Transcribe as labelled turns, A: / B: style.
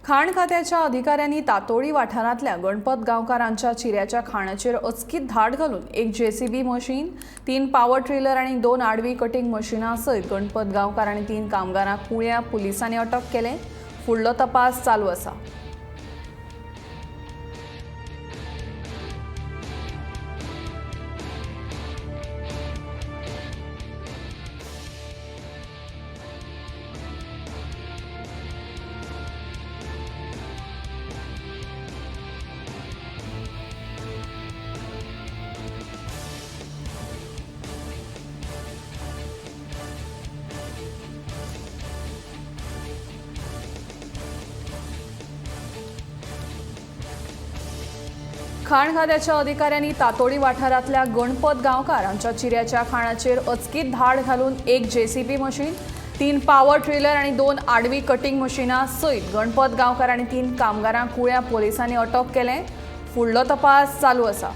A: खाण खात्याच्या अधिकाऱ्यांनी तातोळी वाठारांतल्या गणपत गांवकारांच्या चिऱ्याच्या खाणाचेर अचकीत धाड घालून एक जेसीबी मशीन, 3 पॉवर ट्रेलर आणि 2 आडवी कटिंग मशीनां सयत गणपत गांवकार आणि 3 कामगारांक कुळ्या पुलिसांनी अटक केले. फुडलो तपास चालू आसा. खाण खात्याच्या अधिकाऱ्यांनी तातोळी वाठारांतल्या गणपत गांवकारांच्या चिऱ्याच्या खाणाचेर अचकीत धाड घालून एक जेसीबी मशीन, 3 पॉवर ट्रेलर आणि 2 आडवी कटिंग मशीनां सयत गणपत गांवकार आणि 3 कामगारांक कुळ्या पोलिसांनी अटक केले. फुडलो तपास चालू आसा.